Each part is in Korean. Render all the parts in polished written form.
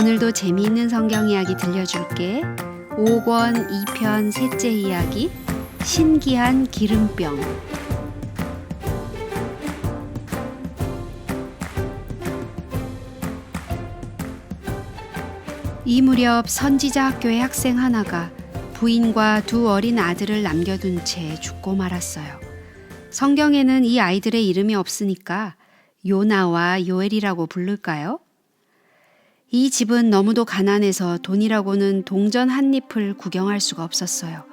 오늘도 재미있는 성경 이야기 들려줄게. 5권 2편 셋째 이야기, 신기한 기름병. 이 무렵 선지자 학교의 학생 하나가 부인과 두 어린 아들을 남겨둔 채 죽고 말았어요. 성경에는 이 아이들의 이름이 없으니까 요나와 요엘이라고 부를까요? 이 집은 너무도 가난해서 돈이라고는 동전 한 잎을 구경할 수가 없었어요.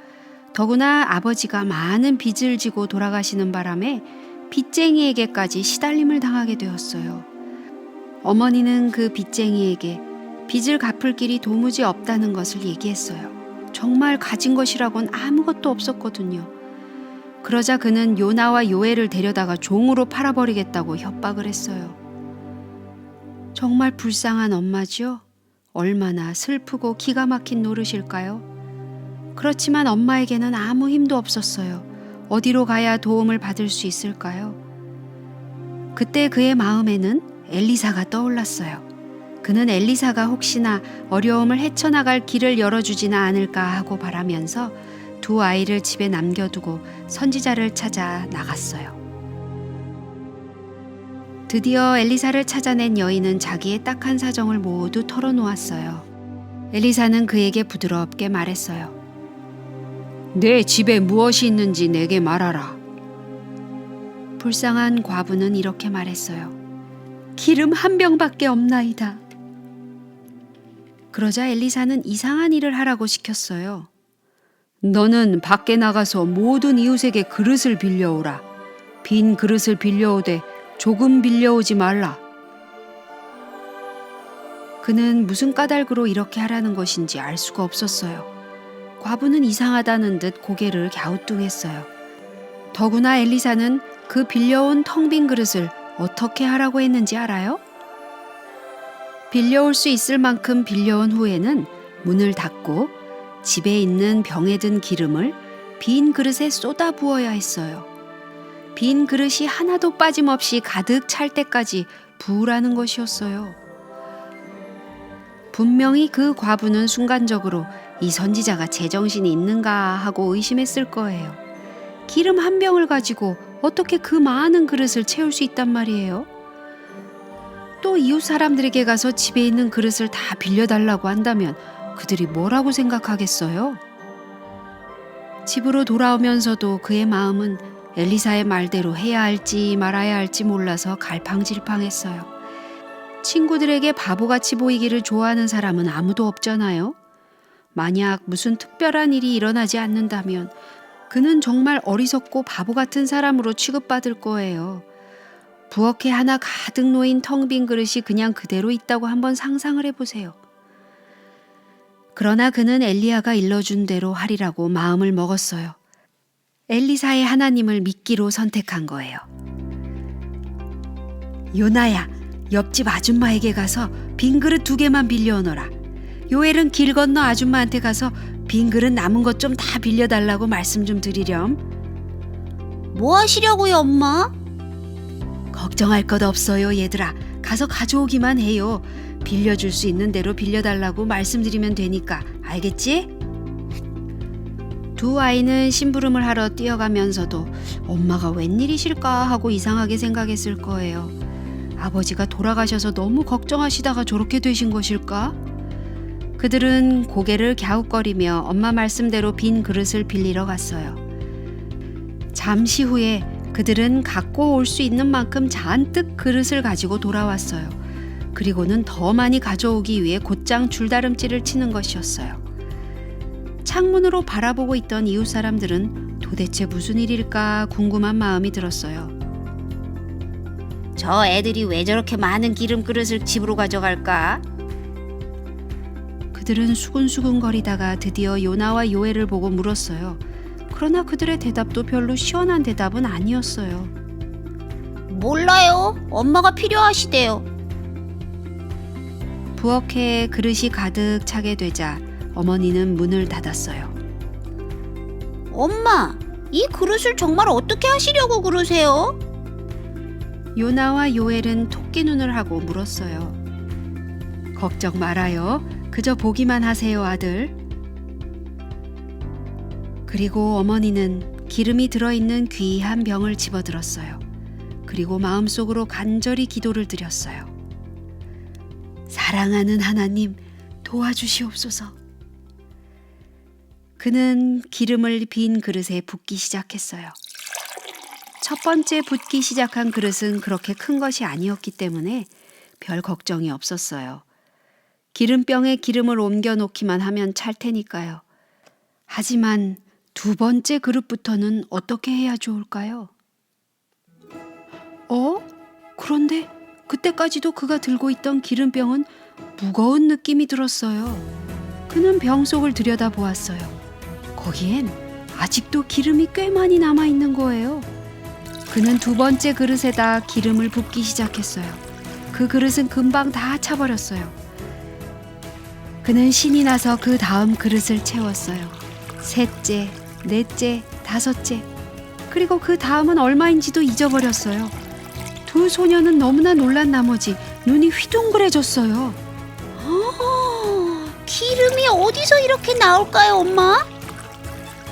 더구나 아버지가 많은 빚을 지고 돌아가시는 바람에 빚쟁이에게까지 시달림을 당하게 되었어요. 어머니는 그 빚쟁이에게 빚을 갚을 길이 도무지 없다는 것을 얘기했어요. 정말 가진 것이라곤 아무것도 없었거든요. 그러자 그는 요나와 요엘을 데려다가 종으로 팔아버리겠다고 협박을 했어요. 정말 불쌍한 엄마지요? 얼마나 슬프고 기가 막힌 노릇일까요? 그렇지만 엄마에게는 아무 힘도 없었어요. 어디로 가야 도움을 받을 수 있을까요? 그때 그의 마음에는 엘리사가 떠올랐어요. 그는 엘리사가 혹시나 어려움을 헤쳐나갈 길을 열어주지나 않을까 하고 바라면서 두 아이를 집에 남겨두고 선지자를 찾아 나갔어요. 드디어 엘리사를 찾아낸 여인은 자기의 딱한 사정을 모두 털어놓았어요. 엘리사는 그에게 부드럽게 말했어요. 내 집에 무엇이 있는지 내게 말하라. 불쌍한 과부는 이렇게 말했어요. 기름 한 병밖에 없나이다. 그러자 엘리사는 이상한 일을 하라고 시켰어요. 너는 밖에 나가서 모든 이웃에게 그릇을 빌려오라. 빈 그릇을 빌려오되 조금 빌려오지 말라. 그는 무슨 까닭으로 이렇게 하라는 것인지 알 수가 없었어요. 과부는 이상하다는 듯 고개를 갸우뚱했어요. 더구나 엘리사는 그 빌려온 텅 빈 그릇을 어떻게 하라고 했는지 알아요? 빌려올 수 있을 만큼 빌려온 후에는 문을 닫고 집에 있는 병에 든 기름을 빈 그릇에 쏟아 부어야 했어요. 빈 그릇이 하나도 빠짐없이 가득 찰 때까지 부으라는 것이었어요. 분명히 그 과부는 순간적으로 이 선지자가 제정신이 있는가 하고 의심했을 거예요. 기름 한 병을 가지고 어떻게 그 많은 그릇을 채울 수 있단 말이에요? 또 이웃 사람들에게 가서 집에 있는 그릇을 다 빌려달라고 한다면 그들이 뭐라고 생각하겠어요? 집으로 돌아오면서도 그의 마음은 엘리사의 말대로 해야 할지 말아야 할지 몰라서 갈팡질팡했어요. 친구들에게 바보같이 보이기를 좋아하는 사람은 아무도 없잖아요. 만약 무슨 특별한 일이 일어나지 않는다면 그는 정말 어리석고 바보 같은 사람으로 취급받을 거예요. 부엌에 하나 가득 놓인 텅 빈 그릇이 그냥 그대로 있다고 한번 상상을 해보세요. 그러나 그는 엘리야가 일러준 대로 하리라고 마음을 먹었어요. 엘리사의 하나님을 믿기로 선택한 거예요. 요나야, 옆집 아줌마에게 가서 빈 그릇 2개만 빌려오너라. 요엘은 길 건너 아줌마한테 가서 빈 그릇 남은 것 좀 다 빌려달라고 말씀 좀 드리렴. 뭐 하시려고요, 엄마? 걱정할 것 없어요, 얘들아. 가서 가져오기만 해요. 빌려줄 수 있는 대로 빌려달라고 말씀드리면 되니까. 알겠지? 두 아이는 심부름을 하러 뛰어가면서도 엄마가 웬일이실까 하고 이상하게 생각했을 거예요. 아버지가 돌아가셔서 너무 걱정하시다가 저렇게 되신 것일까? 그들은 고개를 갸웃거리며 엄마 말씀대로 빈 그릇을 빌리러 갔어요. 잠시 후에 그들은 갖고 올 수 있는 만큼 잔뜩 그릇을 가지고 돌아왔어요. 그리고는 더 많이 가져오기 위해 곧장 줄다름질을 치는 것이었어요. 창문으로 바라보고 있던 이웃 사람들은 도대체 무슨 일일까 궁금한 마음이 들었어요. 저 애들이 왜 저렇게 많은 기름 그릇을 집으로 가져갈까? 그들은 수근수근거리다가 드디어 요나와 요엘을 보고 물었어요. 그러나 그들의 대답도 별로 시원한 대답은 아니었어요. 몰라요. 엄마가 필요하시대요. 부엌에 그릇이 가득 차게 되자 어머니는 문을 닫았어요. 엄마, 이 그릇을 정말 어떻게 하시려고 그러세요? 요나와 요엘은 토끼 눈을 하고 물었어요. 걱정 말아요. 그저 보기만 하세요, 아들. 그리고 어머니는 기름이 들어있는 귀한 병을 집어들었어요. 그리고 마음속으로 간절히 기도를 드렸어요. 사랑하는 하나님, 도와주시옵소서. 그는 기름을 빈 그릇에 붓기 시작했어요. 첫 번째 붓기 시작한 그릇은 그렇게 큰 것이 아니었기 때문에 별 걱정이 없었어요. 기름병에 기름을 옮겨 놓기만 하면 찰 테니까요. 하지만 두 번째 그릇부터는 어떻게 해야 좋을까요? 그런데 그때까지도 그가 들고 있던 기름병은 무거운 느낌이 들었어요. 그는 병 속을 들여다보았어요. 거기엔 아직도 기름이 꽤 많이 남아있는 거예요. 그는 두 번째 그릇에다 기름을 붓기 시작했어요. 그 그릇은 금방 다 차버렸어요. 그는 신이 나서 그 다음 그릇을 채웠어요. 셋째, 넷째, 다섯째, 그리고 그 다음은 얼마인지도 잊어버렸어요. 두 소녀는 너무나 놀란 나머지 눈이 휘둥그레졌어요. 기름이 어디서 이렇게 나올까요, 엄마?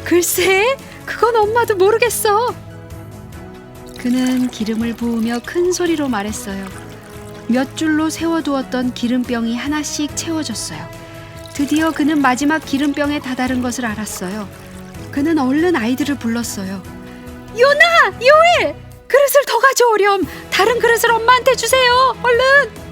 글쎄, 그건 엄마도 모르겠어. 그는 기름을 부으며 큰 소리로 말했어요. 몇 줄로 세워두었던 기름병이 하나씩 채워졌어요. 드디어 그는 마지막 기름병에 다다른 것을 알았어요. 그는 얼른 아이들을 불렀어요. 요나! 요엘! 그릇을 더 가져오렴! 다른 그릇을 엄마한테 주세요! 얼른!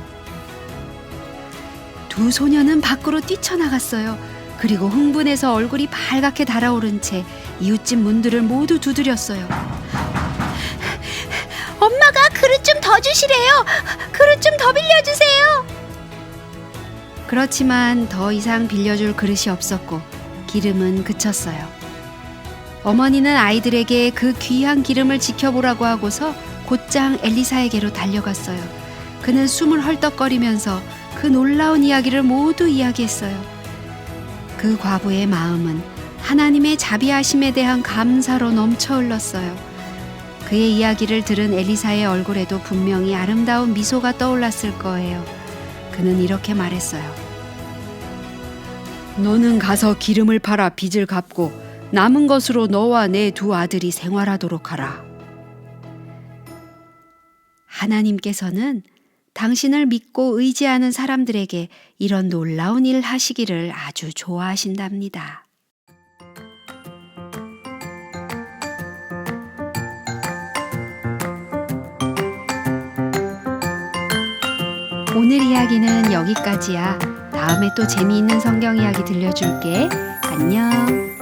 두 소녀는 밖으로 뛰쳐나갔어요. 그리고 흥분해서 얼굴이 발갛게 달아오른 채 이웃집 문들을 모두 두드렸어요. 엄마가 그릇 좀 더 주시래요. 그릇 좀 더 빌려주세요. 그렇지만 더 이상 빌려줄 그릇이 없었고 기름은 그쳤어요. 어머니는 아이들에게 그 귀한 기름을 지켜보라고 하고서 곧장 엘리사에게로 달려갔어요. 그는 숨을 헐떡거리면서 그 놀라운 이야기를 모두 이야기했어요. 그 과부의 마음은 하나님의 자비하심에 대한 감사로 넘쳐 흘렀어요. 그의 이야기를 들은 엘리사의 얼굴에도 분명히 아름다운 미소가 떠올랐을 거예요. 그는 이렇게 말했어요. 너는 가서 기름을 팔아 빚을 갚고 남은 것으로 너와 내 두 아들이 생활하도록 하라. 하나님께서는 당신을 믿고 의지하는 사람들에게 이런 놀라운 일 하시기를 아주 좋아하신답니다. 오늘 이야기는 여기까지야. 다음에 또 재미있는 성경 이야기 들려줄게. 안녕.